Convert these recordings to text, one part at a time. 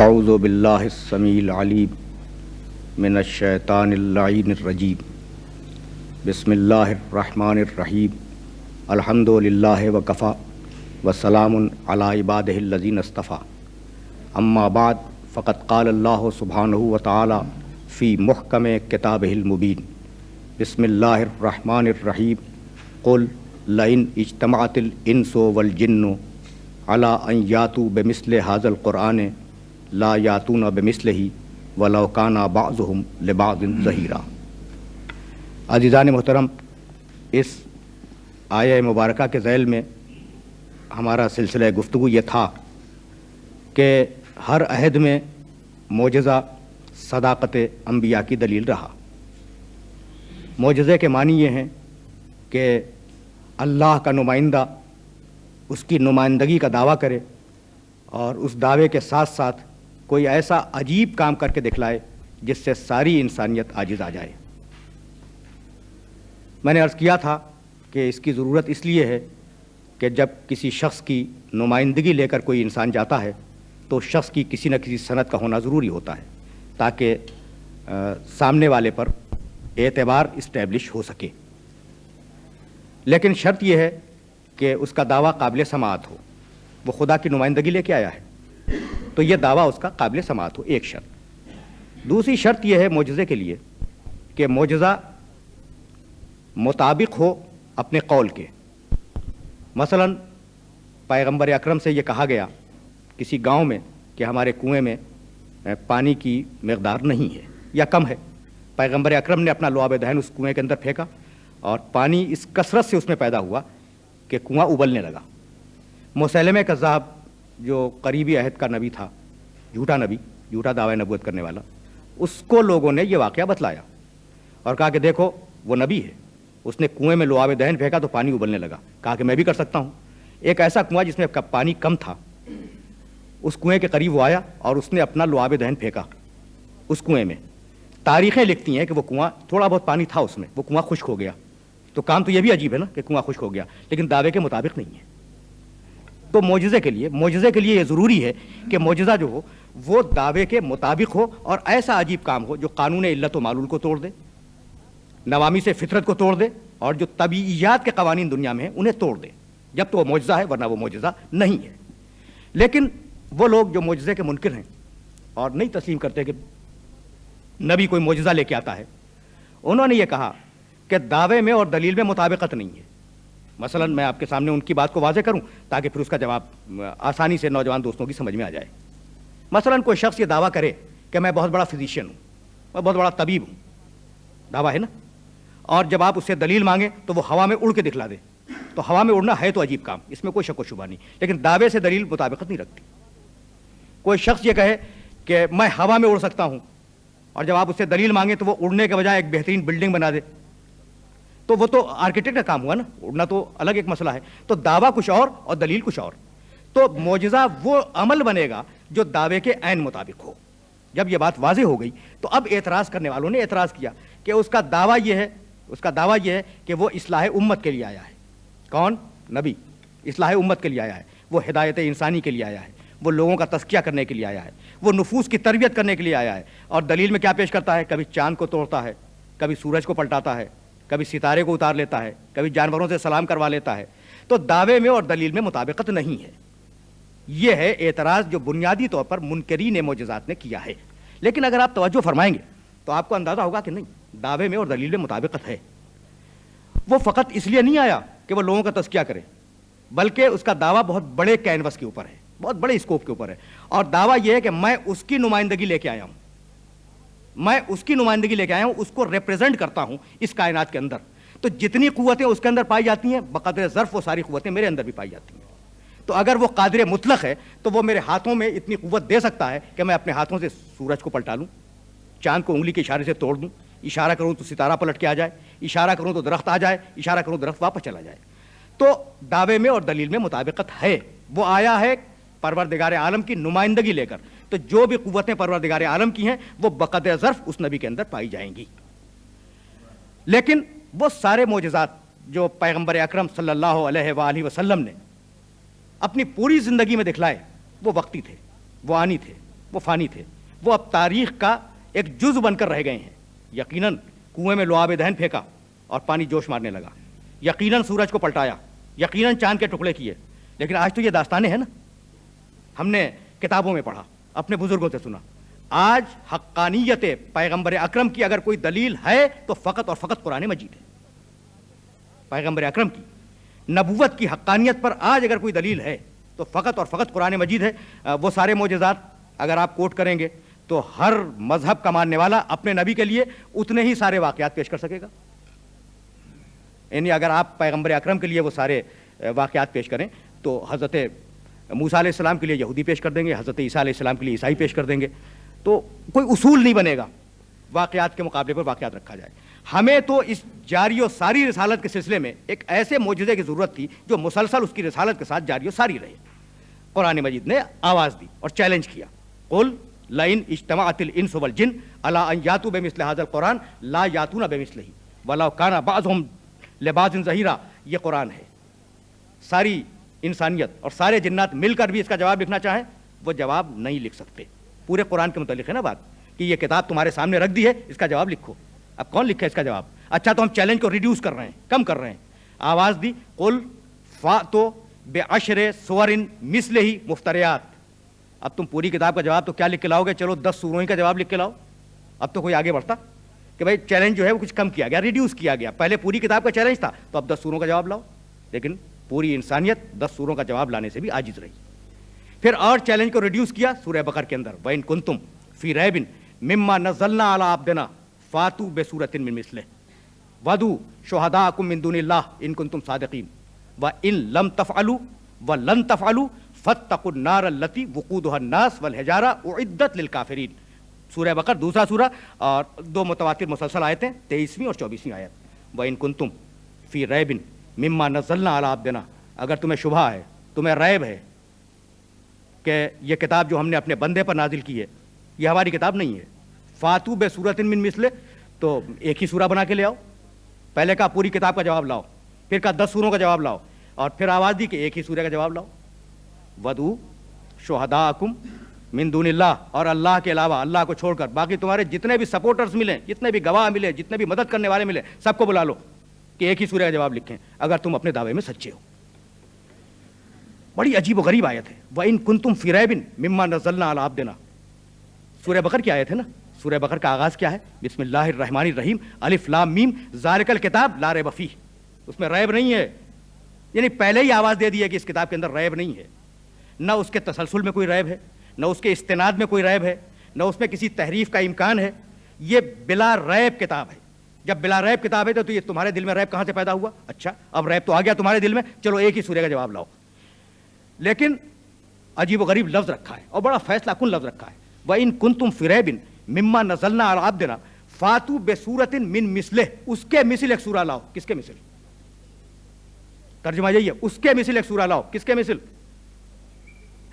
اعوذ باللہ السمیع العلیم من الشیطان اللعین الرجیم بسم اللہ الرحمن الرحیم الحمد للہ وکفی وسلام علی عبادہ الذین اصطفی اما بعد فقد قال اللہ سبحانہ وتعالی فی محکم کتابہ المبین بسم اللہ الرحمن الرحیم قل لئن اجتمعت الانس والجن علی ان یاتوا بمثل ھذا القرآن لا یاتون بمثلہ ولو کان بعضهم لبعض ظہیرا۔ عزیزان محترم، اس آیہ مبارکہ کے ذیل میں ہمارا سلسلہ گفتگو یہ تھا کہ ہر عہد میں معجزہ صداقت انبیاء کی دلیل رہا۔ معجزے کے معنی یہ ہیں کہ اللہ کا نمائندہ اس کی نمائندگی کا دعویٰ کرے اور اس دعوے کے ساتھ ساتھ کوئی ایسا عجیب کام کر کے دکھلائے جس سے ساری انسانیت عاجز آ جائے۔ میں نے عرض کیا تھا کہ اس کی ضرورت اس لیے ہے کہ جب کسی شخص کی نمائندگی لے کر کوئی انسان جاتا ہے تو شخص کی کسی نہ کسی سند کا ہونا ضروری ہوتا ہے تاکہ سامنے والے پر اعتبار اسٹیبلش ہو سکے، لیکن شرط یہ ہے کہ اس کا دعویٰ قابل سماعت ہو۔ وہ خدا کی نمائندگی لے کے آیا ہے تو یہ دعویٰ اس کا قابل سماعت ہو، ایک شرط۔ دوسری شرط یہ ہے معجزے کے لیے کہ معجزہ مطابق ہو اپنے قول کے۔ مثلا پیغمبر اکرم سے یہ کہا گیا کسی گاؤں میں کہ ہمارے کنویں میں پانی کی مقدار نہیں ہے یا کم ہے۔ پیغمبر اکرم نے اپنا لعاب دہن اس کنویں کے اندر پھینکا اور پانی اس کثرت سے اس میں پیدا ہوا کہ کنواں ابلنے لگا۔ مسیلمہ کذاب جو قریبی عہد کا نبی تھا، جھوٹا نبی، جھوٹا دعوی نبوت کرنے والا، اس کو لوگوں نے یہ واقعہ بتلایا اور کہا کہ دیکھو وہ نبی ہے، اس نے کنویں میں لعاب دہن پھینکا تو پانی ابلنے لگا۔ کہا کہ میں بھی کر سکتا ہوں۔ ایک ایسا کنواں جس میں پانی کم تھا، اس کنویں کے قریب وہ آیا اور اس نے اپنا لعاب دہن پھینکا اس کنویں میں۔ تاریخیں لکھتی ہیں کہ وہ کنواں، تھوڑا بہت پانی تھا اس میں، وہ کنواں خشک ہو گیا۔ تو کام تو یہ بھی عجیب ہے نا کہ کنواں خشک ہو گیا، لیکن دعوے کے مطابق نہیں ہے۔ تو معجزے کے لیے یہ ضروری ہے کہ معجزہ جو ہو وہ دعوے کے مطابق ہو اور ایسا عجیب کام ہو جو قانون علت و معلول کو توڑ دے، نوامیس فطرت کو توڑ دے اور جو طبیعیات کے قوانین دنیا میں ہیں انہیں توڑ دے، جب تو وہ معجزہ ہے، ورنہ وہ معجزہ نہیں ہے۔ لیکن وہ لوگ جو معجزے کے منکر ہیں اور نہیں تسلیم کرتے کہ نبی کوئی معجزہ لے کے آتا ہے، انہوں نے یہ کہا کہ دعوے میں اور دلیل میں مطابقت نہیں ہے۔ مثلا میں آپ کے سامنے ان کی بات کو واضح کروں تاکہ پھر اس کا جواب آسانی سے نوجوان دوستوں کی سمجھ میں آ جائے۔ مثلا کوئی شخص یہ دعویٰ کرے کہ میں بہت بڑا فزیشین ہوں، میں بہت بڑا طبیب ہوں، دعویٰ ہے نا، اور جب آپ اس سے دلیل مانگیں تو وہ ہوا میں اڑ کے دکھلا دے، تو ہوا میں اڑنا ہے تو عجیب کام، اس میں کوئی شک و شبہ نہیں، لیکن دعوے سے دلیل مطابقت نہیں رکھتی۔ کوئی شخص یہ کہے کہ میں ہوا میں اڑ سکتا ہوں اور جب آپ اس سے دلیل مانگیں تو وہ اڑنے کے بجائے ایک بہترین بلڈنگ بنا دے، تو وہ تو آرکیٹیکٹ کا کام ہوا نا، اڑنا تو الگ ایک مسئلہ ہے۔ تو دعویٰ کچھ اور دلیل کچھ اور۔ تو معجزہ وہ عمل بنے گا جو دعوے کے عین مطابق ہو۔ جب یہ بات واضح ہو گئی تو اب اعتراض کرنے والوں نے اعتراض کیا کہ اس کا دعویٰ یہ ہے کہ وہ اصلاح امت کے لیے آیا ہے۔ کون؟ نبی اصلاح امت کے لیے آیا ہے، وہ ہدایت انسانی کے لیے آیا ہے، وہ لوگوں کا تزکیہ کرنے کے لیے آیا ہے، وہ نفوس کی تربیت کرنے کے لیے آیا ہے۔ اور دلیل میں کیا پیش کرتا ہے؟ کبھی چاند کو توڑتا ہے، کبھی سورج کو پلٹاتا ہے، کبھی ستارے کو اتار لیتا ہے، کبھی جانوروں سے سلام کروا لیتا ہے۔ تو دعوے میں اور دلیل میں مطابقت نہیں ہے۔ یہ ہے اعتراض جو بنیادی طور پر منکرین معجزات نے کیا ہے۔ لیکن اگر آپ توجہ فرمائیں گے تو آپ کو اندازہ ہوگا کہ نہیں، دعوے میں اور دلیل میں مطابقت ہے۔ وہ فقط اس لیے نہیں آیا کہ وہ لوگوں کا تزکیہ کرے، بلکہ اس کا دعویٰ بہت بڑے کینوس کے اوپر ہے، بہت بڑے اسکوپ کے اوپر ہے، اور دعویٰ یہ ہے کہ میں اس کی نمائندگی لے کے آیا ہوں، میں اس کی نمائندگی لے کے آیا ہوں، اس کو ریپرزینٹ کرتا ہوں اس کائنات کے اندر۔ تو جتنی قوتیں اس کے اندر پائی جاتی ہیں بقدر ظرف وہ ساری قوتیں میرے اندر بھی پائی جاتی ہیں۔ تو اگر وہ قادر مطلق ہے تو وہ میرے ہاتھوں میں اتنی قوت دے سکتا ہے کہ میں اپنے ہاتھوں سے سورج کو پلٹا لوں، چاند کو انگلی کے اشارے سے توڑ دوں، اشارہ کروں تو ستارہ پلٹ کے آ جائے، اشارہ کروں تو درخت آ جائے، اشارہ کروں درخت واپس چلا جائے۔ تو دعوے میں اور دلیل میں مطابقت ہے۔ وہ آیا ہے پروردگار عالم کی نمائندگی لے کر، تو جو بھی قوتیں پروردگار عالم کی ہیں وہ بقدر ظرف اس نبی کے اندر پائی جائیں گی۔ لیکن وہ سارے معجزات جو پیغمبر اکرم صلی اللہ علیہ وآلہ وسلم نے اپنی پوری زندگی میں دکھلائے وہ وقتی تھے، وہ آنی تھے، وہ فانی تھے، وہ اب تاریخ کا ایک جز بن کر رہ گئے ہیں۔ یقیناً کنویں میں لعاب دہن پھینکا اور پانی جوش مارنے لگا، یقیناً سورج کو پلٹایا، یقیناً چاند کے ٹکڑے کیے، لیکن آج تو یہ داستانیں ہیں نا، ہم نے کتابوں میں پڑھا، اپنے بزرگوں سے سنا۔ آج حقانیت پیغمبر اکرم کی اگر کوئی دلیل ہے تو فقط اور فقط قرآن مجید ہے۔ پیغمبر اکرم کی نبوت کی حقانیت پر آج اگر کوئی دلیل ہے تو فقط اور فقط قرآن مجید ہے۔ وہ سارے معجزات اگر آپ کوٹ کریں گے تو ہر مذہب کا ماننے والا اپنے نبی کے لیے اتنے ہی سارے واقعات پیش کر سکے گا۔ یعنی اگر آپ پیغمبر اکرم کے لیے وہ سارے واقعات پیش کریں تو حضرت موسیٰ علیہ السلام کے لیے یہودی پیش کر دیں گے، حضرت عیسیٰ علیہ السلام کے لیے عیسائی پیش کر دیں گے، تو کوئی اصول نہیں بنے گا واقعات کے مقابلے پر واقعات رکھا جائے۔ ہمیں تو اس جاری و ساری رسالت کے سلسلے میں ایک ایسے معجزے کی ضرورت تھی جو مسلسل اس کی رسالت کے ساتھ جاری و ساری رہے۔ قرآن مجید نے آواز دی اور چیلنج کیا، قل لئن اجتمعت الانس والجن علی ان یاتوا بمثل هذا القرآن لا یاتون بمثلہ ولو کان بعضهم لبعض ظہیرا۔ یہ قرآن ہے، ساری انسانیت اور سارے جنات مل کر بھی اس کا جواب لکھنا چاہیں وہ جواب نہیں لکھ سکتے۔ پورے قرآن کے متعلق ہے نا بات کہ یہ کتاب تمہارے سامنے رکھ دی ہے، اس کا جواب لکھو۔ اب کون لکھے اس کا جواب؟ اچھا تو ہم چیلنج کو ریڈیوس کر رہے ہیں، کم کر رہے ہیں۔ آواز دی قل فاتوا بعشر سور مثلہ مفتریات۔ اب تم پوری کتاب کا جواب تو کیا لکھ کے لاؤ گے؟ چلو 10 سوروں کا جواب لکھ کے لاؤ۔ اب تو کوئی آگے بڑھتا کہ بھائی چیلنج جو ہے وہ کچھ کم کیا گیا، ریڈیوس کیا گیا۔ پہلے پوری کتاب کا چیلنج تھا تو اب 10 سوروں کا جواب لاؤ، لیکن پوری انسانیت 10 سوروں کا جواب لانے سے بھی عاجز رہی۔ پھر اور چیلنج کو ریڈیوس کیا سورہ بقرہ کے اندر، وَإِن كُنتُمْ فِي رَيْبٍ مِمَّا نَزَّلْنَا عَلَىٰ عَبْدِنَا فَأْتُوا بِسُورَةٍ مِّن مِّثْلِهِ وَادْعُوا شُهَدَاءَكُم مِّن دُونِ اللَّهِ إِن كُنتُمْ صَادِقِينَ وَإِن لَّمْ تَفْعَلُوا وَلَن تَفْعَلُوا فَاتَّقُوا النَّارَ الَّتِي وَقُودُهَا النَّاسُ وَالْحِجَارَةُ أُعِدَّتْ لِلْكَافِرِينَ۔ سورہ بقرہ دوسرا سورہ اور 2 متواتر مسلسل آیتیں، 23ویں اور 24ویں آیت۔ وَإِن كُنتُمْ فِي رَيْبٍ مِمَّا نَزَّلْنَا عَلَىٰ عَبْدِنَا، اگر تمہیں شبہ ہے، تمہیں ریب ہے کہ یہ کتاب جو ہم نے اپنے بندے پر نازل کی ہے یہ ہماری کتاب نہیں ہے، فاتو بسورۃ من مثلہ، تو ایک ہی سورہ بنا کے لے آؤ۔ پہلے کہا پوری کتاب کا جواب لاؤ، پھر کہا 10 سوروں کا جواب لاؤ، اور پھر آواز دی کہ ایک ہی سورہ کا جواب لاؤ۔ وَادْعُوا شُهَدَاءَكُم مِّن دُونِ اللَّهِ، اور اللہ کے علاوہ، اللہ کو چھوڑ کر باقی تمہارے جتنے بھی سپورٹرز ملیں، جتنے بھی گواہ ملے، جتنے بھی مدد کرنے والے ملے، سب کو بلا لو کہ ایک ہی سورہ کا جواب لکھیں اگر تم اپنے دعوے میں سچے ہو۔ بڑی عجیب و غریب آیت ہے، وَإِن كُنتُمْ فِي رَيْبٍ مِمَّا نَزَّلْنَا عَلَىٰ عَبْدِنَا۔ سورہ بقرہ کی آیت ہے نا، سورہ بقرہ کا آغاز کیا ہے؟ بسم اللہ الرحمن الرحیم، الف لام میم ذالک الکتاب لا ریب فیہ۔ اس میں ریب نہیں ہے، یعنی پہلے ہی آواز دے دی ہے کہ اس کتاب کے اندر ریب نہیں ہے، نہ اس کے تسلسل میں کوئی ریب ہے، نہ اس کے استناد میں کوئی ریب ہے، نہ اس میں کسی تحریف کا امکان ہے۔ یہ بلا ریب کتاب ہے۔ جب بلا ریب کتاب ہے تو یہ تمہارے دل میں ریب کہاں سے پیدا ہوا؟ اچھا اب ریب تو آ گیا تمہارے دل میں، چلو ایک ہی سورہ کا جواب لاؤ۔ لیکن عجیب و غریب لفظ رکھا ہے اور بڑا فیصلہ کن لفظ رکھا ہے، وَإِن كُنتُمْ فِي رَيْبٍ مِمَّا نَزَّلْنَا عَلَىٰ عَبْدِنَا فَأْتُوا بِسُورَةٍ مِّن مِّثْلِهِ۔ اس کے مثل ایک سورہ لاؤ۔ کس کے مثل؟ ترجمہ یہی ہے، اس کے مثل ایک سورہ لاؤ۔ کس کے مثل؟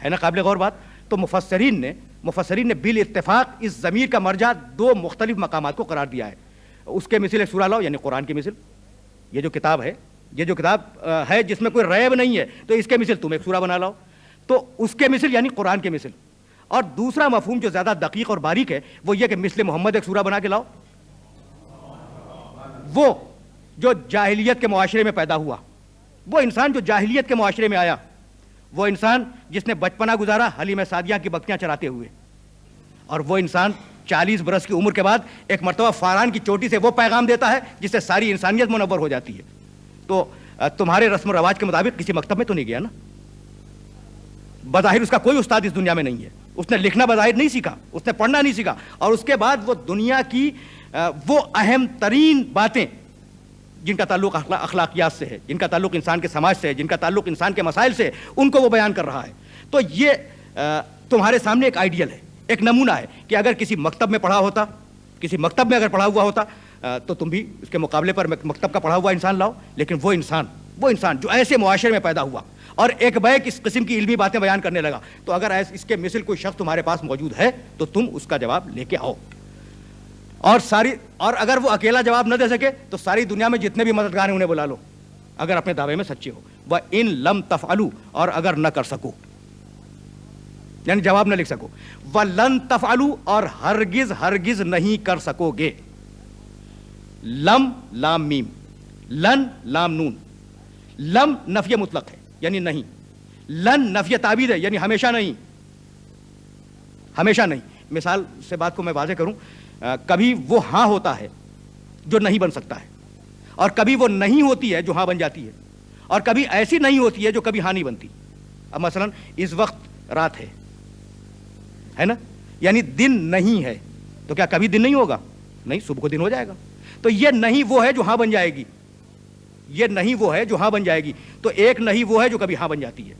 ہے نا قابل غور بات؟ تو مفسرین نے بالاتفاق اس ضمیر کا مرجع 2 مختلف مقامات کو قرار دیا ہے۔ اس کے مثل ایک سورہ لاؤ یعنی قرآن کی مثل، یہ جو کتاب ہے جس میں کوئی ریب نہیں ہے، تو اس کے مثل تم ایک سورہ بنا لاؤ۔ تو اس کے مثل یعنی قرآن کے مثل۔ اور دوسرا مفہوم جو زیادہ دقیق اور باریک ہے وہ یہ کہ مثل محمد ایک سورہ بنا کے لاؤ۔ وہ جو جاہلیت کے معاشرے میں پیدا ہوا، وہ انسان جو جاہلیت کے معاشرے میں آیا، وہ انسان جس نے بچپنا گزارا حلیمہ سعدیہ کی بکریاں چراتے ہوئے، اور وہ انسان 40 برس کی عمر کے بعد ایک مرتبہ فاران کی چوٹی سے وہ پیغام دیتا ہے جس سے ساری انسانیت منور ہو جاتی ہے۔ تو تمہارے رسم و رواج کے مطابق کسی مکتب میں تو نہیں گیا نا، بظاہر اس کا کوئی استاد اس دنیا میں نہیں ہے، اس نے لکھنا بظاہر نہیں سیکھا، اس نے پڑھنا نہیں سیکھا، اور اس کے بعد وہ دنیا کی وہ اہم ترین باتیں جن کا تعلق اخلاقیات سے ہے، جن کا تعلق انسان کے سماج سے ہے، جن کا تعلق انسان کے مسائل سے ہے، ان کو وہ بیان کر رہا ہے۔ تو یہ تمہارے سامنے ایک آئیڈیل ہے، ایک نمونہ ہے کہ اگر کسی مکتب میں پڑھا ہوتا، کسی مکتب میں اگر پڑھا ہوا ہوتا تو تم بھی اس کے مقابلے پر مکتب کا پڑھا ہوا انسان لاؤ۔ لیکن وہ انسان جو ایسے معاشرے میں پیدا ہوا اور ایک بیک اس قسم کی علمی باتیں بیان کرنے لگا، تو اگر اس کے مثل کوئی شخص تمہارے پاس موجود ہے تو تم اس کا جواب لے کے آؤ۔ اور اگر وہ اکیلا جواب نہ دے سکے تو ساری دنیا میں جتنے بھی مددگار ہیں انہیں بلا لو، اگر اپنے دعوے میں سچے ہو۔ وَإِن لَمْ تَفْعَلُوا، اور اگر نہ کر سکو، یعنی جواب نہ لکھ سکو. وَلَن تَفْعَلُوا اور ہرگز ہرگز نہیں کر سکو گے. لم لام میم، لن لام نون. لم نفی مطلق ہے یعنی نہیں، لن نفی تعبیر ہے یعنی ہمیشہ نہیں، ہمیشہ نہیں. مثال سے بات کو میں واضح کروں، کبھی وہ ہاں ہوتا ہے جو نہیں بن سکتا ہے، اور کبھی وہ نہیں ہوتی ہے جو ہاں بن جاتی ہے، اور کبھی ایسی نہیں ہوتی ہے جو کبھی ہاں نہیں بنتی. اب مثلا اس وقت رات ہے نا، یعنی دن نہیں ہے، تو کیا کبھی دن نہیں ہوگا؟ نہیں، صبح کو دن ہو جائے گا. تو یہ نہیں وہ ہے جو ہاں بن جائے گی، یہ نہیں وہ ہے جو ہاں بن جائے گی. تو ایک نہیں وہ ہے جو کبھی ہاں بن جاتی ہے،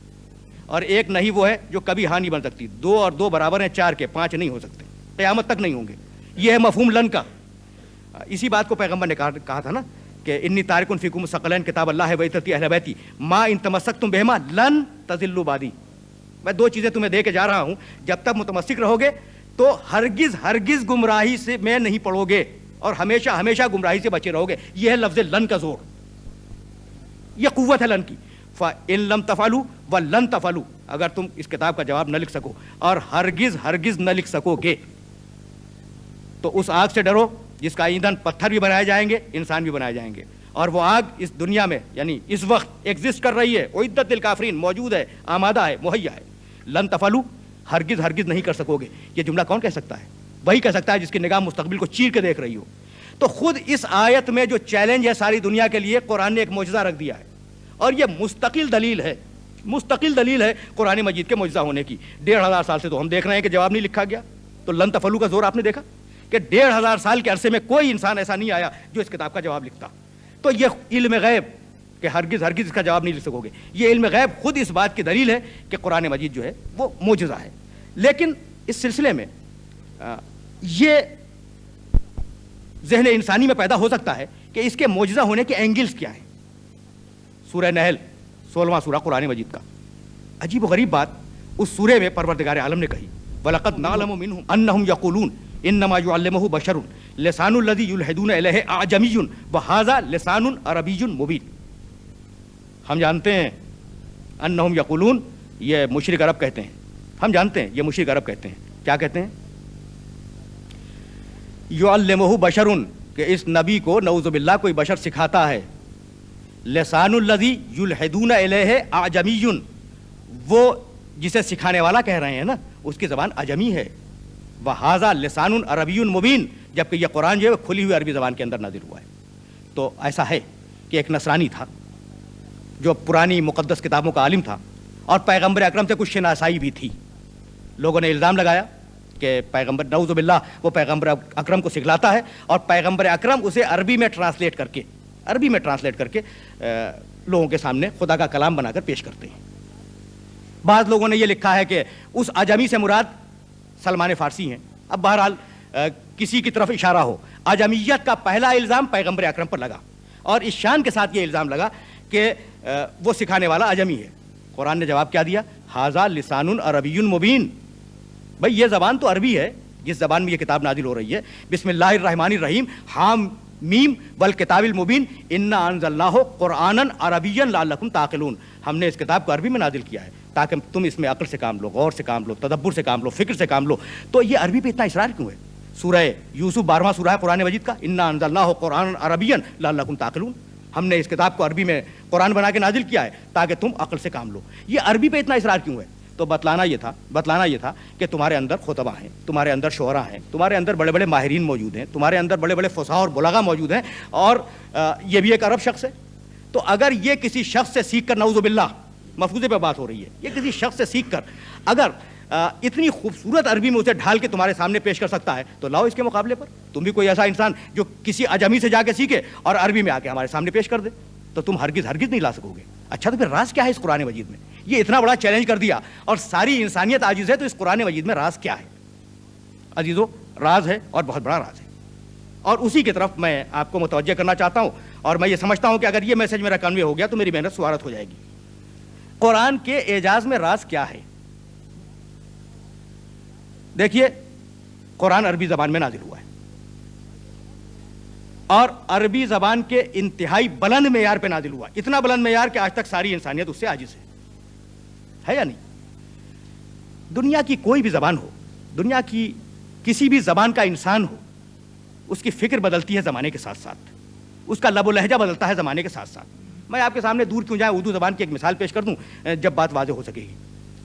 اور ایک نہیں وہ ہے جو کبھی ہاں نہیں بن سکتی. 2 اور 2 برابر ہیں 4 کے، 5 نہیں ہو سکتے، قیامت تک نہیں ہوں گے. یہ ہے مفہوم لن کا. اسی بات کو پیغمبر نے کہا تھا نا کہ انی تارکن فیکم الثقلین کتاب اللہ و عترتی اہل بیتی ما ان تمسکتم بہما لن تضلوا بعدی. میں 2 چیزیں تمہیں دے کے جا رہا ہوں، جب تک متمسک رہو گے تو ہرگز ہرگز گمراہی سے میں نہیں پڑو گے، اور ہمیشہ ہمیشہ گمراہی سے بچے رہو گے. یہ ہے لفظ لن کا زور، یہ قوت ہے لن کی. فَإِن لَمْ تَفْعَلُوا وَلَن تَفْعَلُوا، اگر تم اس کتاب کا جواب نہ لکھ سکو اور ہرگز ہرگز نہ لکھ سکو گے، تو اس آگ سے ڈرو جس کا ایندھن پتھر بھی بنائے جائیں گے، انسان بھی بنائے جائیں گے. اور وہ آگ اس دنیا میں یعنی اس وقت ایگزسٹ کر رہی ہے، اعدت للکافرین، موجود ہے، آمادہ ہے، مہیا ہے. لن تفعلوا، ہرگز ہرگز نہیں کر سکو گے. یہ جملہ کون کہہ سکتا ہے؟ وہی کہہ سکتا ہے جس کی نگاہ مستقبل کو چیر کے دیکھ رہی ہو. تو خود اس آیت میں جو چیلنج ہے ساری دنیا کے لیے، قرآن نے ایک معجزہ رکھ دیا ہے، اور یہ مستقل دلیل ہے، مستقل دلیل ہے قرآن مجید کے معجزہ ہونے کی. 1500 سال سے تو ہم دیکھ رہے ہیں کہ جواب نہیں لکھا گیا. تو لن تفعلوا کا زور آپ نے دیکھا کہ 1500 سال کے عرصے میں کوئی انسان ایسا نہیں آیا جو اس کتاب کا جواب لکھتا. تو یہ علم غیب کہ ہرگز ہرگز اس کا جواب نہیں لکھ سکو گے، یہ علم غیب خود اس بات کی دلیل ہے کہ قرآن مجید جو ہے وہ معجزہ ہے. لیکن اس سلسلے میں یہ ذہن انسانی میں پیدا ہو سکتا ہے کہ اس کے معجزہ ہونے کے اینگلز کیا ہیں. سورہ نحل 16واں سورہ قرآن مجید کا. عجیب و غریب بات اس سورے میں پروردگار عالم نے کہی، وَلَقَدْ نَعْلَمُ مِنْهُمْ أَنَّهُمْ يَقُولُونَ إِنَّمَا يُعَلِّمُهُ بَشَرٌ لِسَانُ الَّذِي يُلْحِدُونَ إِلَيْهِ أَعْجَمِيٌّ وَهَذَا لِسَانٌ عَرَبِيٌّ مُبِينٌ. ہم جانتے ہیں انہم یقولون، یہ مشرک عرب کہتے ہیں، ہم جانتے ہیں یہ مشرک عرب کہتے ہیں. کیا کہتے ہیں؟ یعلمہ بشر، کہ اس نبی کو نعوذ باللہ کوئی بشر سکھاتا ہے. لسان الذی یلحدون الیہ اعجمی، وہ جسے سکھانے والا کہہ رہے ہیں نا اس کی زبان عجمی ہے. وہذا لسان عربی مبین، جبکہ یہ قرآن جو ہے کھلی ہوئی عربی زبان کے اندر نازل ہوا ہے. تو ایسا ہے کہ ایک نصرانی تھا جو پرانی مقدس کتابوں کا عالم تھا، اور پیغمبر اکرم سے کچھ شناسائی بھی تھی. لوگوں نے الزام لگایا کہ پیغمبر نعوذ باللہ وہ پیغمبر اکرم کو سکھلاتا ہے، اور پیغمبر اکرم اسے عربی میں ٹرانسلیٹ کر کے لوگوں کے سامنے خدا کا کلام بنا کر پیش کرتے ہیں. بعض لوگوں نے یہ لکھا ہے کہ اس عجمی سے مراد سلمان فارسی ہیں. اب بہرحال کسی کی طرف اشارہ ہو، عجمیت کا پہلا الزام پیغمبر اکرم پر لگا، اور اس شان کے ساتھ یہ الزام لگا کہ وہ سکھانے والا عجمی ہے. قرآن نے جواب کیا دیا؟ ھذا لسان عربی مبین. بھئی یہ زبان تو عربی ہے جس زبان میں یہ کتاب نازل ہو رہی ہے. بسم اللہ الرحمن الرحیم، حام میم والکتاب المبین انا انزلناہ قرآنا عربیا لعلکم تعقلون. ہم نے اس کتاب کو عربی میں نازل کیا ہے تاکہ تم اس میں عقل سے کام لو، غور سے کام لو، تدبر سے کام لو، فکر سے کام لو. تو یہ عربی پہ اتنا اصرار کیوں ہے؟ سورہ یوسف 12واں سورہ ہے قرآن مجید کا، انا انزلناہ قرآنا عربیا لعلکم تعقلون. ہم نے اس کتاب کو عربی میں قرآن بنا کے نازل کیا ہے تاکہ تم عقل سے کام لو. یہ عربی پہ اتنا اصرار کیوں ہے؟ تو بتلانا یہ تھا کہ تمہارے اندر خطبہ ہیں، تمہارے اندر شعراء ہیں، تمہارے اندر بڑے بڑے ماہرین موجود ہیں، تمہارے اندر بڑے بڑے فصاح اور بلغا موجود ہیں، اور یہ بھی ایک عرب شخص ہے. تو اگر یہ کسی شخص سے سیکھ کر، نعوذ باللہ مفروضے پہ بات ہو رہی ہے، یہ کسی شخص سے سیکھ کر اگر اتنی خوبصورت عربی میں اسے ڈھال کے تمہارے سامنے پیش کر سکتا ہے تو لاؤ اس کے مقابلے پر تم بھی کوئی ایسا انسان جو کسی عجمی سے جا کے سیکھے اور عربی میں آ کے ہمارے سامنے پیش کر دے. تو تم ہرگز نہیں لا سکو گے. اچھا تو پھر راز کیا ہے اس قرآن مجید میں؟ یہ اتنا بڑا چیلنج کر دیا اور ساری انسانیت عاجز ہے، تو اس قرآن مجید میں راز کیا ہے؟ عزیزو، راز ہے اور بہت بڑا راز ہے، اور اسی کی طرف میں آپ کو متوجہ کرنا چاہتا ہوں. اور میں یہ سمجھتا ہوں کہ اگر یہ میسج میرا کنوے ہو گیا تو میری محنت سوارت ہو جائے گی. قرآن کے اعجاز میں راز کیا ہے؟ دیکھیے، قرآن عربی زبان میں نازل ہوا ہے، اور عربی زبان کے انتہائی بلند معیار پہ نازل ہوا. اتنا بلند معیار کہ آج تک ساری انسانیت اس سے عاجز ہے یا نہیں؟ دنیا کی کوئی بھی زبان ہو, دنیا کی کسی بھی زبان کا انسان ہو, اس کی فکر بدلتی ہے زمانے کے ساتھ ساتھ, اس کا لب و لہجہ بدلتا ہے زمانے کے ساتھ ساتھ. میں آپ کے سامنے دور کیوں جائیں, اردو زبان کی ایک مثال پیش کر دوں جب بات واضح ہو سکے گی.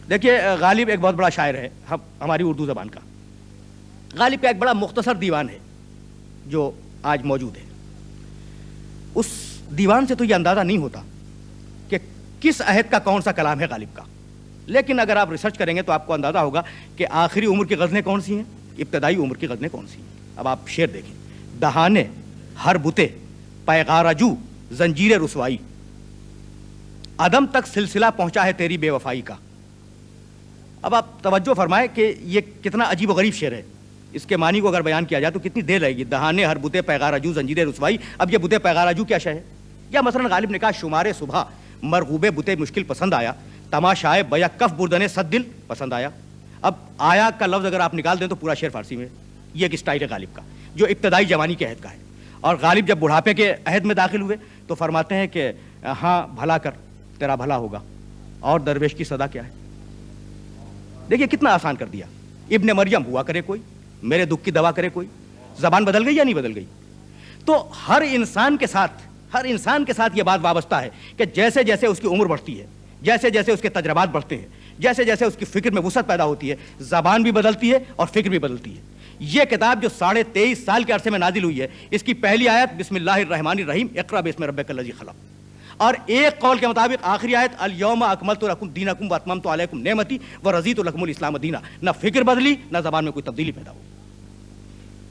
دیکھیے, غالب ایک بہت بڑا شاعر ہے ہماری اردو زبان کا. غالب کا ایک بڑا مختصر دیوان ہے جو آج موجود ہے. اس دیوان سے تو یہ اندازہ نہیں ہوتا کہ کس عہد کا کون سا کلام ہے غالب کا, لیکن اگر آپ ریسرچ کریں گے تو آپ کو اندازہ ہوگا کہ آخری عمر کی غزلیں کون سی ہیں, ابتدائی عمر کی غزلیں کون سی ہیں. اب آپ شعر دیکھیں, دہانے ہر بتے پیغارجو زنجیر رسوائی, عدم تک سلسلہ پہنچا ہے تیری بے وفائی کا. اب آپ توجہ فرمائیں کہ یہ کتنا عجیب و غریب شعر ہے. اس کے معنی کو اگر بیان کیا جائے تو کتنی دیر لگے گی. دہانے ہر بتے پیغارجو زنجیر رسوائی. اب یہ بتے پیغارجو کیا شے ہے؟ یا مثلا غالب نے کہا شمارے صبح مرغوب بتے مشکل پسند آیا, تماشائے بیکف بردن صد دل پسند آیا. اب آیا کا لفظ اگر آپ نکال دیں تو پورا شعر فارسی میں. یہ ایک اسٹائل ہے غالب کا جو ابتدائی جوانی کے عہد کا ہے. اور غالب جب بڑھاپے کے عہد میں داخل ہوئے تو فرماتے ہیں کہ ہاں بھلا کر تیرا بھلا ہوگا, اور درویش کی صدا کیا ہے. دیکھیے کتنا آسان کر دیا. ابن مریم ہوا کرے کوئی, میرے دکھ کی دوا کرے کوئی. زبان بدل گئی یا نہیں بدل گئی؟ تو ہر انسان کے ساتھ یہ بات وابستہ ہے کہ جیسے جیسے اس کی عمر بڑھتی ہے, جیسے جیسے اس کے تجربات بڑھتے ہیں, جیسے جیسے اس کی فکر میں وسعت پیدا ہوتی ہے, زبان بھی بدلتی ہے اور فکر بھی بدلتی ہے. یہ کتاب جو 23.5 سال کے عرصے میں نازل ہوئی ہے, اس کی پہلی آیت بسم اللہ الرحمن الرحیم اقرأ باسم ربک الذی خلق, اور ایک قول کے مطابق آخری آیت الیوم اکملت لکم دینکم واتممت علیکم نعمتی ورضیت لکم الاسلام دینا. نہ فکر بدلی نہ زبان میں کوئی تبدیلی پیدا ہو.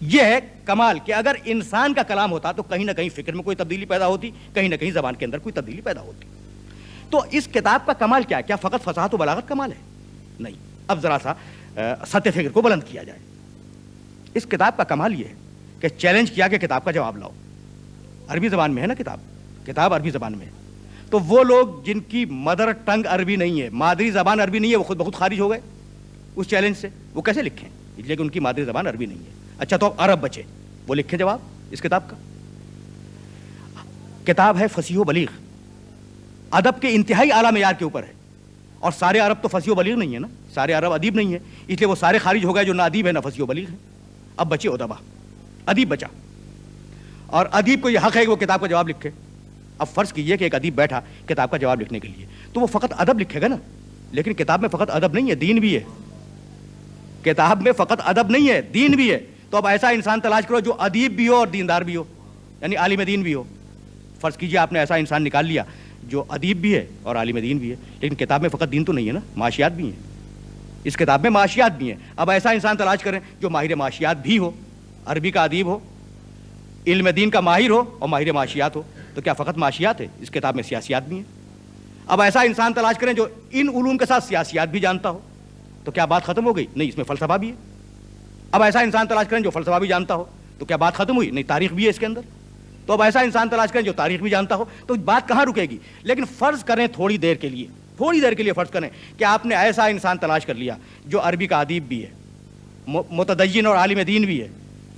یہ ہے کمال کہ اگر انسان کا کلام ہوتا تو کہیں نہ کہیں فکر میں کوئی تبدیلی پیدا ہوتی, کہیں نہ کہیں زبان کے اندر کوئی تبدیلی پیدا ہوتی. تو اس کتاب کا کمال کیا ہے؟ کیا فقط فصاحت و بلاغت کمال ہے؟ نہیں. اب ذرا سا سطح فکر کو بلند کیا جائے. اس کتاب کا کمال یہ ہے کہ چیلنج کیا کہ کتاب کا جواب لاؤ. عربی زبان میں ہے نا کتاب عربی زبان میں ہے. تو وہ لوگ جن کی مدر ٹنگ عربی نہیں ہے, مادری زبان عربی نہیں ہے, وہ خود بخود خارج ہو گئے اس چیلنج سے. وہ کیسے لکھیں لیکن ان کی مادری زبان عربی نہیں ہے. اچھا تو اب عرب بچے, وہ لکھیں جواب اس کتاب کا. کتاب ہے فصیح و بلیغ, ادب کے انتہائی اعلیٰ معیار کے اوپر ہے. اور سارے عرب تو فصیح و بلیغ نہیں ہے نا, سارے عرب ادیب نہیں ہے, اس لیے وہ سارے خارج ہو گئے جو نہ ادیب ہے نہ فصیح و بلیغ ہے. اب بچے ادبا, ادیب بچا, اور ادیب کو یہ حق ہے کہ وہ کتاب کا جواب لکھے. اب فرض کیجئے کہ ایک ادیب بیٹھا کتاب کا جواب لکھنے کے لیے, تو وہ فقط ادب لکھے گا نا, لیکن کتاب میں فقط ادب نہیں ہے, دین بھی ہے. کتاب میں فقط ادب نہیں ہے, دین بھی ہے. تو اب ایسا انسان تلاش کرو جو ادیب بھی ہو اور دیندار بھی ہو, یعنی عالم دین بھی ہو. فرض کیجئے آپ نے ایسا انسان نکال لیا جو ادیب بھی ہے اور عالم دین بھی ہے, لیکن کتاب میں فقط دین تو نہیں ہے نا, معاشیات بھی ہیں. اس کتاب میں معاشیات بھی ہیں. اب ایسا انسان تلاش کریں جو ماہر معاشیات بھی ہو, عربی کا ادیب ہو, علم دین کا ماہر ہو اور ماہر معاشیات ہو. تو کیا فقط معاشیات ہے؟ اس کتاب میں سیاسیات بھی ہیں. اب ایسا انسان تلاش کریں جو ان علوم کے ساتھ سیاسیات بھی جانتا ہو. تو کیا بات ختم ہو گئی؟ نہیں, اس میں فلسفہ بھی ہے. اب ایسا انسان تلاش کریں جو فلسفہ بھی جانتا ہو. تو کیا بات ختم ہوئی؟ نہیں, تاریخ بھی ہے اس کے اندر. تو اب ایسا انسان تلاش کریں جو تاریخ بھی جانتا ہو. تو بات کہاں رکے گی؟ لیکن فرض کریں تھوڑی دیر کے لیے فرض کریں کہ آپ نے ایسا انسان تلاش کر لیا جو عربی کا ادیب بھی ہے, متدین اور عالم دین بھی ہے,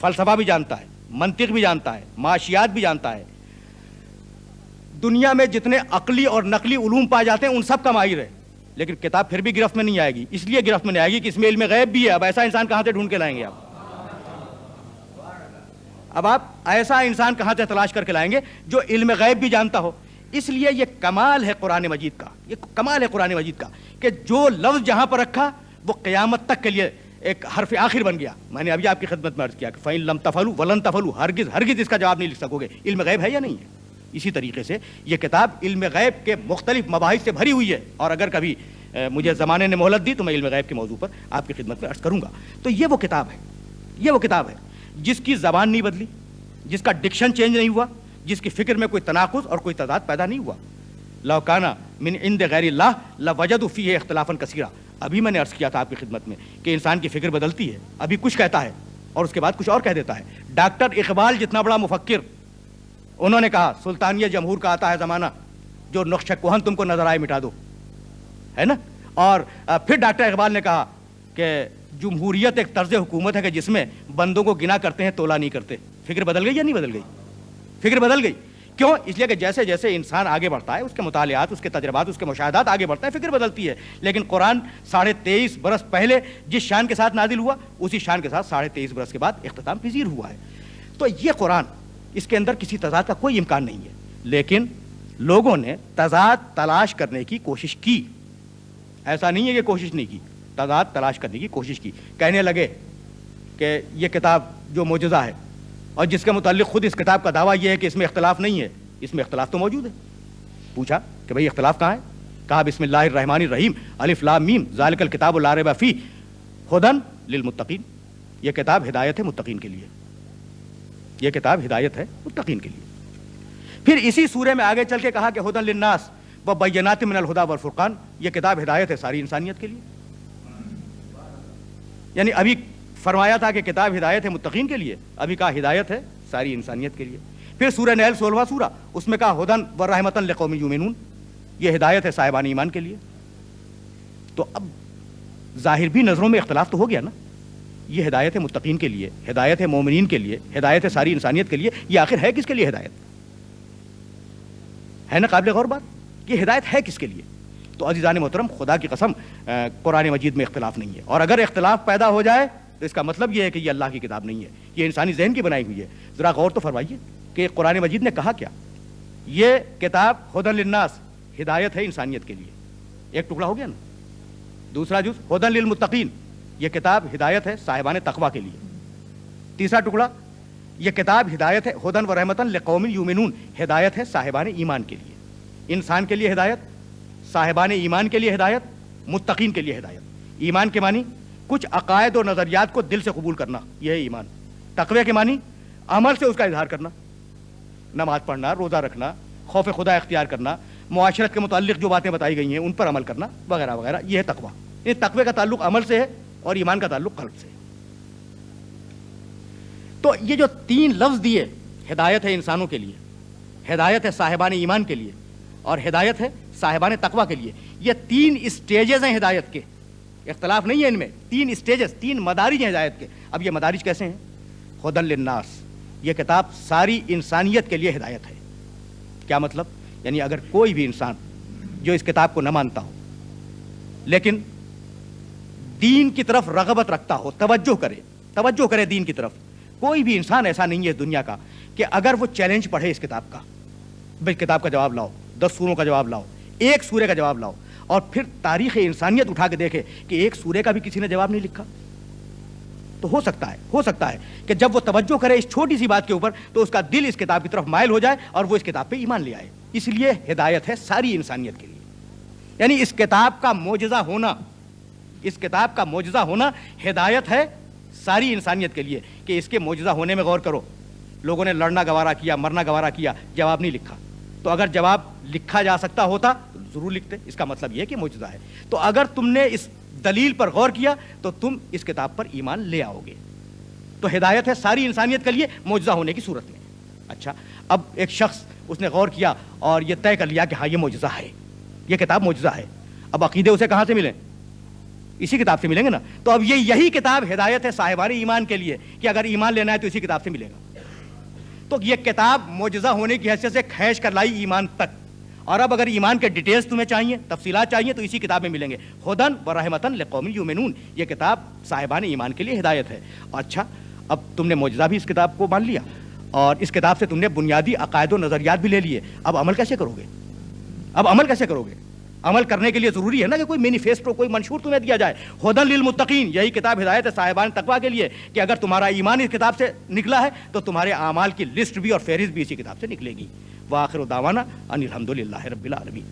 فلسفہ بھی جانتا ہے, منطق بھی جانتا ہے, معاشیات بھی جانتا ہے, دنیا میں جتنے عقلی اور نقلی علوم پائے جاتے ہیں ان سب کا ماہر ہے, لیکن کتاب پھر بھی گرفت میں نہیں آئے گی. اس لیے گرفت میں نہیں آئے گی کہ اس میں علم غیب بھی ہے. اب ایسا انسان کہاں سے ڈھونڈ کے لائیں گے آپ؟ اب آپ ایسا انسان کہاں سے تلاش کر کے لائیں گے جو علم غیب بھی جانتا ہو؟ اس لیے یہ کمال ہے قرآن مجید کا, یہ کمال ہے قرآن مجید کا کہ جو لفظ جہاں پر رکھا وہ قیامت تک کے لیے ایک حرف آخر بن گیا. میں نے ابھی آپ کی خدمت میں عرض کیا کہ فَإِن لَمْ تَفْعَلُوا وَلَن تَفْعَلُوا, ہرگز اس کا جواب نہیں لکھ سکو گے. علم غیب ہے یا نہیں ہے؟ اسی طریقے سے یہ کتاب علم غیب کے مختلف مباحث سے بھری ہوئی ہے, اور اگر کبھی مجھے زمانے نے مہلت دی تو میں علم غیب کے موضوع پر آپ کی خدمت میں عرض کروں گا. تو یہ وہ کتاب ہے جس کی زبان نہیں بدلی, جس کا ڈکشن چینج نہیں ہوا, جس کی فکر میں کوئی تناقض اور کوئی تضاد پیدا نہیں ہوا. لو کان من عند غیر اللہ لوجدوا فیہ اختلافا کثیرا. ابھی میں نے عرض کیا تھا آپ کی خدمت میں کہ انسان کی فکر بدلتی ہے, ابھی کچھ کہتا ہے اور اس کے بعد کچھ اور کہہ دیتا ہے. ڈاکٹر اقبال جتنا بڑا مفکر, انہوں نے کہا سلطانیہ جمہور کا آتا ہے زمانہ, جو نقش کہن تم کو نظر آئے مٹا دو, ہے نا. اور پھر ڈاکٹر اقبال نے کہا کہ جمہوریت ایک طرز حکومت ہے کہ جس میں بندوں کو گنا کرتے ہیں تولا نہیں کرتے. فکر بدل گئی یا نہیں بدل گئی؟ فکر بدل گئی. کیوں؟ اس لیے کہ جیسے جیسے انسان آگے بڑھتا ہے، اس کے مطالعات، اس کے تجربات، اس کے مشاہدات آگے بڑھتا ہے، فکر بدلتی ہے. لیکن قرآن 23.5 برس پہلے جس شان کے ساتھ نازل ہوا، اسی شان کے ساتھ 23.5 برس کے بعد اختتام پذیر ہوا ہے. تو یہ قرآن، اس کے اندر کسی تضاد کا کوئی امکان نہیں ہے. لیکن لوگوں نے تضاد تلاش کرنے کی کوشش کی. ایسا نہیں ہے کہ کوشش نہیں کی، تضاد تلاش کرنے کی کوشش کی. کہنے لگے کہ یہ کتاب جو معجزہ ہے اور جس کے متعلق خود اس کتاب کا دعویٰ یہ ہے کہ اس میں اختلاف نہیں ہے، اس میں اختلاف تو موجود ہے. پوچھا کہ بھئی اختلاف کہاں ہے؟ کہا بسم اللہ الرحمن الرحیم الف لام میم ذالک الکتاب لا ریب فیہ ھدی للمتقین. یہ کتاب ہدایت ہے متقین کے لیے. یہ کتاب ہدایت ہے متقین کے لیے. پھر اسی سورے میں آگے چل کے کہا کہ ھدی للناس وبینات من الھدی والفرقان. یہ کتاب ہدایت ہے ساری انسانیت کے لیے. یعنی ابھی فرمایا تھا کہ کتاب ہدایت ہے متقین کے لیے، ابھی کہا ہدایت ہے ساری انسانیت کے لیے. پھر سورہ نحل 16واں سورہ، اس میں کہا ھدی ورحمۃ لقوم یؤمنون. یہ ہدایت ہے صاحبان ایمان کے لیے. تو اب ظاہر بھی نظروں میں اختلاف تو ہو گیا نا. یہ ہدایت ہے متقین کے لیے، ہدایت ہے مومنین کے لیے، ہدایت ہے ساری انسانیت کے لیے. یہ آخر ہے کس کے لیے ہدایت؟ ہے نا قابل غور بات؟ یہ ہدایت ہے کس کے لیے؟ تو عزیزان محترم، خدا کی قسم قرآن مجید میں اختلاف نہیں ہے. اور اگر اختلاف پیدا ہو جائے تو اس کا مطلب یہ ہے کہ یہ اللہ کی کتاب نہیں ہے، یہ انسانی ذہن کی بنائی ہوئی ہے. ذرا غور تو فرمائیے کہ قرآن مجید نے کہا کیا. یہ کتاب ھدی للناس، ہدایت ہے انسانیت کے لیے. ایک ٹکڑا ہو گیا نا. دوسرا جز ھدی للمتقین، یہ کتاب ہدایت ہے صاحبان تقوی کے لیے. تیسرا ٹکڑا، یہ کتاب ہدایت ہے ھدی ورحمۃ لقوم یؤمنون، ہدایت ہے صاحبان ایمان کے لیے. انسان کے لیے ہدایت، صاحبان ایمان کے لیے ہدایت، متقین کے لیے ہدایت. ایمان کے معنی کچھ عقائد و نظریات کو دل سے قبول کرنا، یہ ہے ایمان. تقوی کے معنی عمل سے اس کا اظہار کرنا، نماز پڑھنا، روزہ رکھنا، خوف خدا اختیار کرنا، معاشرت کے متعلق جو باتیں بتائی گئی ہیں ان پر عمل کرنا وغیرہ وغیرہ. یہ ہے تقوی. یہ تقوی کا تعلق عمل سے ہے اور ایمان کا تعلق قلب سے ہے. تو یہ جو 3 لفظ دیے، ہدایت ہے انسانوں کے لیے، ہدایت ہے صاحبان ایمان کے لیے اور ہدایت ہے صاحبان تقوی کے لیے، یہ 3 اسٹیجز ہیں ہدایت کے. اختلاف نہیں ہے ان میں. 3 اسٹیجز، 3 مدارج ہیں ہدایت کے. اب یہ مدارج کیسے ہیں؟ ھدی للناس، یہ کتاب ساری انسانیت کے لیے ہدایت ہے. کیا مطلب؟ یعنی اگر کوئی بھی انسان جو اس کتاب کو نہ مانتا ہو لیکن دین کی طرف رغبت رکھتا ہو، توجہ کرے دین کی طرف. کوئی بھی انسان ایسا نہیں ہے دنیا کا کہ اگر وہ چیلنج پڑھے اس کتاب کا، بھئی کتاب کا جواب لاؤ، 10 سوروں کا جواب لاؤ، ایک سورے کا جواب لاؤ، اور پھر تاریخ انسانیت اٹھا کے دیکھے کہ ایک سورے کا بھی کسی نے جواب نہیں لکھا. تو ہو سکتا ہے کہ جب وہ توجہ کرے اس چھوٹی سی بات کے اوپر تو اس کا دل اس کتاب کی طرف مائل ہو جائے اور وہ اس کتاب پہ ایمان لے آئے. اس لیے ہدایت ہے ساری انسانیت کے لیے. یعنی اس کتاب کا معجزہ ہونا ہدایت ہے ساری انسانیت کے لیے. کہ اس کے معجزہ ہونے میں غور کرو. لوگوں نے لڑنا گوارا کیا، مرنا گوارا کیا، جواب نہیں لکھا. تو اگر جواب لکھا جا سکتا ہوتا تو ضرور لکھتے. اس کا مطلب یہ ہے کہ معجزہ ہے. تو اگر تم نے اس دلیل پر غور کیا تو تم اس کتاب پر ایمان لے آؤ گے. تو ہدایت ہے ساری انسانیت کے لیے معجزہ ہونے کی صورت میں. اچھا، اب ایک شخص اس نے غور کیا اور یہ طے کر لیا کہ ہاں یہ معجزہ ہے، یہ کتاب معجزہ ہے. اب عقیدے اسے کہاں سے ملیں؟ اسی کتاب سے ملیں گے نا. تو اب یہی کتاب ہدایت ہے صاحبان ایمان کے لیے کہ اگر ایمان لینا ہے تو اسی کتاب سے ملے گا. تو یہ کتاب معجزہ ہونے کی حیثیت سے کھینچ کر لائی ایمان تک. اور اب اگر ایمان کے ڈیٹیلز تمہیں چاہیے، تفصیلات چاہیے، تو اسی کتاب میں ملیں گے. ھدی ورحمۃ لقوم یؤمنون، یہ کتاب صاحبان ایمان کے لیے ہدایت ہے. اچھا، اب تم نے معجزہ بھی اس کتاب کو مان لیا اور اس کتاب سے تم نے بنیادی عقائد و نظریات بھی لے لیے. اب عمل کیسے کرو گے؟ عمل کرنے کے لیے ضروری ہے نا کہ کوئی مینیفیسٹو، کوئی منشور تمہیں دیا جائے. ھدی للمتقین، یہی کتاب ہدایت ہے صاحبان تقوی کے لیے کہ اگر تمہارا ایمان اس کتاب سے نکلا ہے تو تمہارے اعمال کی لسٹ بھی اور فہرست بھی اسی کتاب سے نکلے گی. وآخر دعوانا ان الحمد للہ رب العالمین.